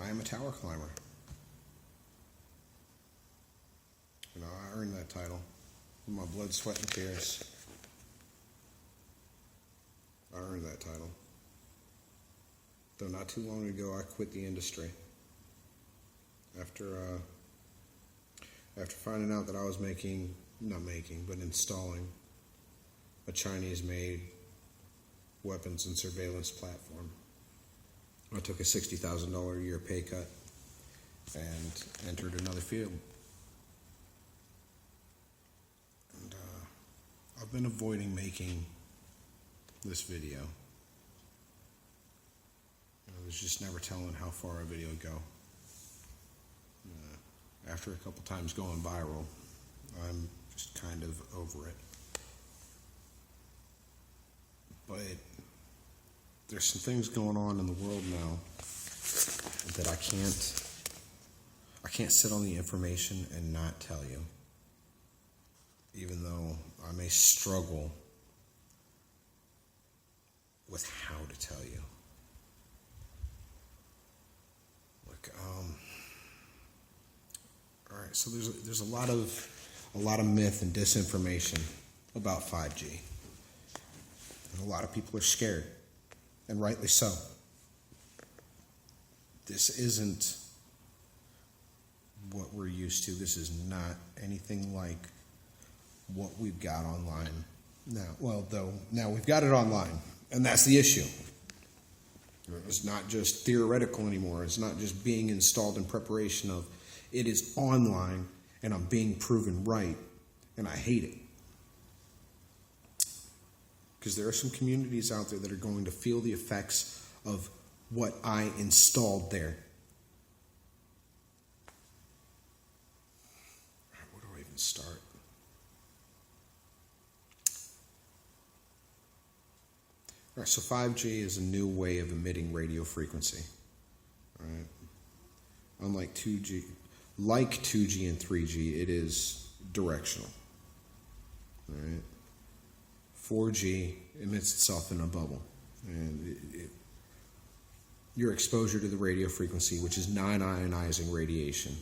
am a tower climber. You know, I earned that title with my blood, sweat, and tears. I earned that title. Though not too long ago, I quit the industry. After finding out that I was installing a Chinese-made weapons and surveillance platform. I took a $60,000 a year pay cut and entered another field. And I've been avoiding making this video. I was just never telling how far a video would go. After a couple times going viral, I'm just kind of over it. But there's some things going on in the world now that I can't sit on the information and not tell you. Even though I may struggle with how to tell you. All right, so there's a lot of myth and disinformation about 5G. And a lot of people are scared, and rightly so. This isn't what we're used to. This is not anything like what we've got online now. Well, though, now we've got it online, and that's the issue. It's not just theoretical anymore. It's not just being installed in preparation of. It is online, and I'm being proven right, and I hate it. Because there are some communities out there that are going to feel the effects of what I installed there. All right, where do I even start? All right, so 5G is a new way of emitting radio frequency. All right. Unlike 2G, like 2G and 3G, it is directional. All right. 4G emits itself in a bubble, and your exposure to the radio frequency, which is non-ionizing radiation,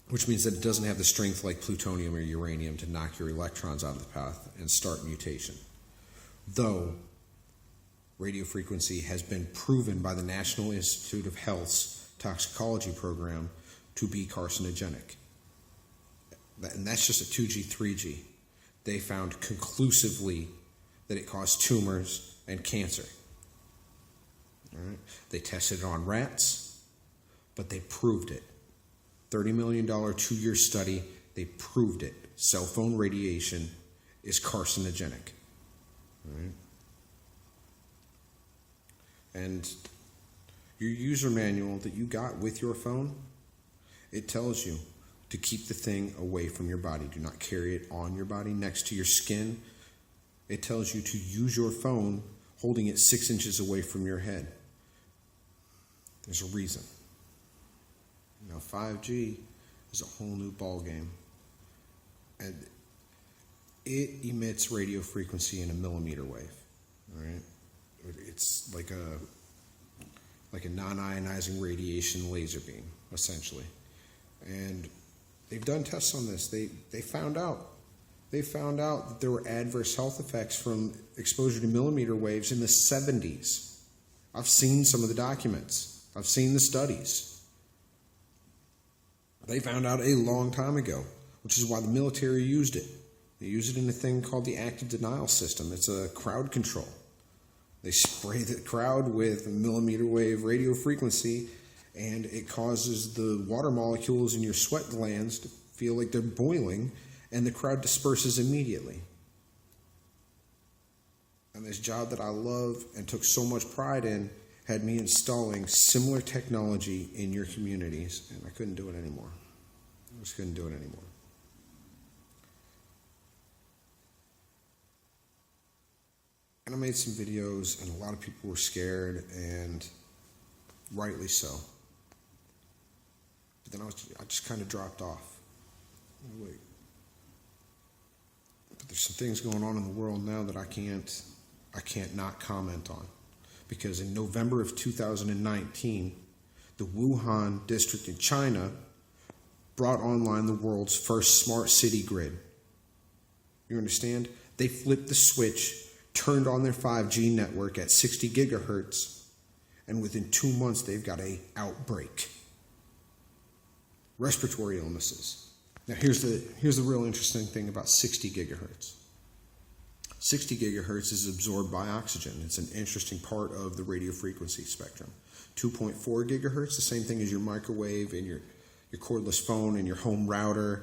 which means that it doesn't have the strength like plutonium or uranium to knock your electrons out of the path and start mutation. Though radio frequency has been proven by the National Institute of Health's toxicology program to be carcinogenic. And that's just a 2G, 3G. They found conclusively that it caused tumors and cancer. All right? They tested it on rats, but they proved it. $30 million 2-year study, they proved it. Cell phone radiation is carcinogenic. All right? And your user manual that you got with your phone, it tells you to keep the thing away from your body. Do not carry it on your body next to your skin. It tells you to use your phone holding it 6 inches away from your head. There's a reason. Now 5G is a whole new ballgame. And it emits radio frequency in a millimeter wave. All right? It's like a non-ionizing radiation laser beam, essentially. And they've done tests on this. They found out that there were adverse health effects from exposure to millimeter waves in the 70s. I've seen some of the documents. I've seen the studies. They found out a long time ago, which is why the military used it. They use it in a thing called the active denial system. It's a crowd control. They spray the crowd with a millimeter wave radio frequency, and it causes the water molecules in your sweat glands to feel like they're boiling, and the crowd disperses immediately. And this job that I love and took so much pride in had me installing similar technology in your communities, and I couldn't do it anymore. I just couldn't do it anymore. And I made some videos, and a lot of people were scared, and rightly so. But then I just kind of dropped off. Wait. But there's some things going on in the world now that I can't not comment on. because in November of 2019, the Wuhan district in China brought online the world's first smart city grid. You understand? They flipped the switch, turned on their 5G network at 60 gigahertz, and within 2 months they've got an outbreak. Respiratory illnesses. Now here's the real interesting thing about 60 gigahertz. 60 gigahertz is absorbed by oxygen. It's an interesting part of the radio frequency spectrum. 2.4 gigahertz, the same thing as your microwave and your cordless phone and your home router.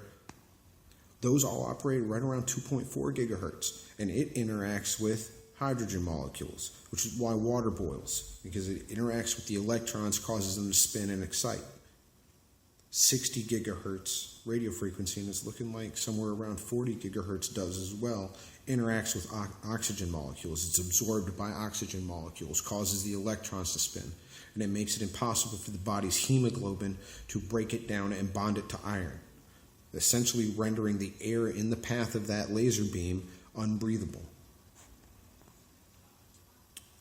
Those all operate right around 2.4 gigahertz, and it interacts with hydrogen molecules, which is why water boils, because it interacts with the electrons, causes them to spin and excite. 60 gigahertz radio frequency, and it's looking like somewhere around 40 gigahertz does as well, interacts with oxygen molecules. It's absorbed by oxygen molecules, causes the electrons to spin, and it makes it impossible for the body's hemoglobin to break it down and bond it to iron, essentially rendering the air in the path of that laser beam unbreathable.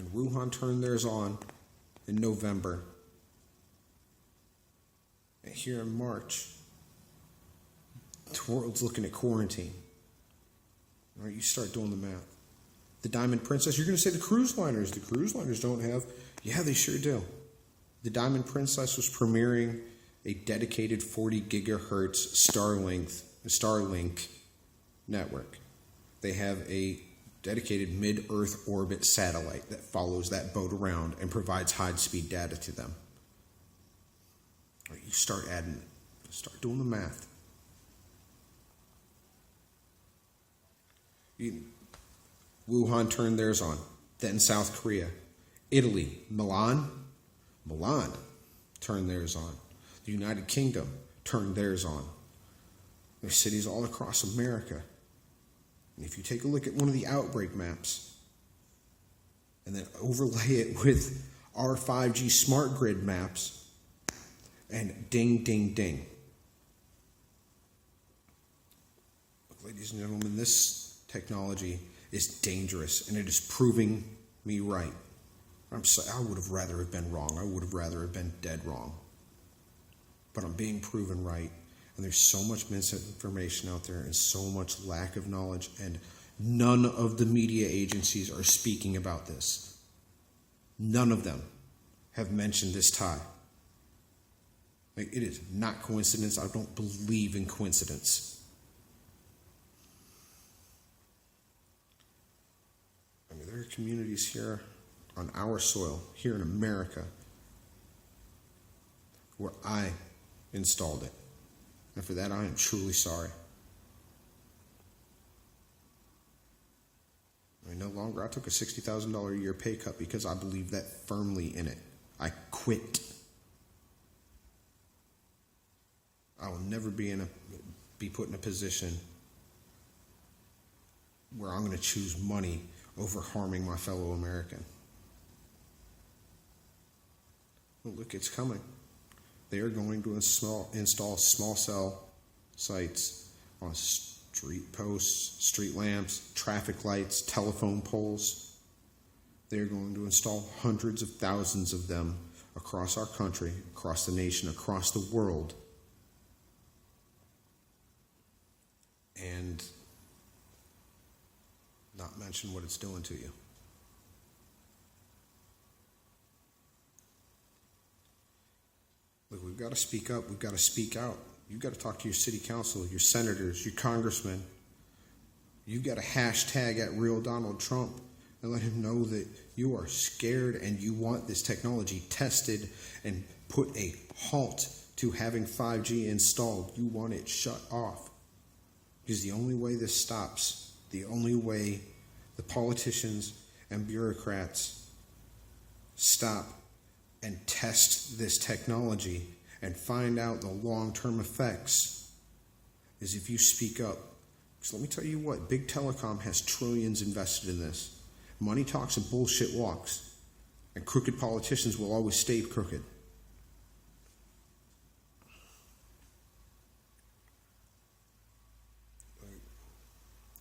And Wuhan turned theirs on in November. And here in March, the world's looking at quarantine. All right, you start doing the math. The Diamond Princess, you're going to say the cruise liners. The cruise liners don't have. Yeah, they sure do. The Diamond Princess was premiering a dedicated 40 gigahertz Starlink network. They have a dedicated mid-Earth orbit satellite that follows that boat around and provides high-speed data to them. All right, you start adding it. Start doing the math. Wuhan turned theirs on. Then South Korea. Italy, Milan turned theirs on. The United Kingdom turned theirs on. There's cities all across America. And if you take a look at one of the outbreak maps and then overlay it with our 5G smart grid maps, and ding, ding, ding. Look, ladies and gentlemen, this technology is dangerous, and it is proving me right. I'm sorry, I would have rather have been wrong. I would have rather have been dead wrong. But I'm being proven right, and there's so much misinformation out there and so much lack of knowledge, and none of the media agencies are speaking about this. None of them have mentioned this tie. Like, it is not coincidence. I don't believe in coincidence. I mean, there are communities here on our soil, here in America, where I installed it. And for that, I am truly sorry. I mean, no longer, I took a $60,000 a year pay cut because I believe that firmly in it. I quit. I will never be put in a position where I'm going to choose money over harming my fellow American. Well, look, it's coming. They are going to install small cell sites on street posts, street lamps, traffic lights, telephone poles. They are going to install hundreds of thousands of them across our country, across the nation, across the world. And not mention what it's doing to you. Look, we've got to speak up. We've got to speak out. You've got to talk to your city council, your senators, your congressmen. You've got to hashtag at Real Donald Trump and let him know that you are scared and you want this technology tested and put a halt to having 5G installed. You want it shut off. Because the only way this stops, the only way the politicians and bureaucrats stop and test this technology and find out the long-term effects is if you speak up. So let me tell you what, big telecom has trillions invested in this. Money talks and bullshit walks. And crooked politicians will always stay crooked.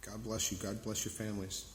God bless you. God bless your families.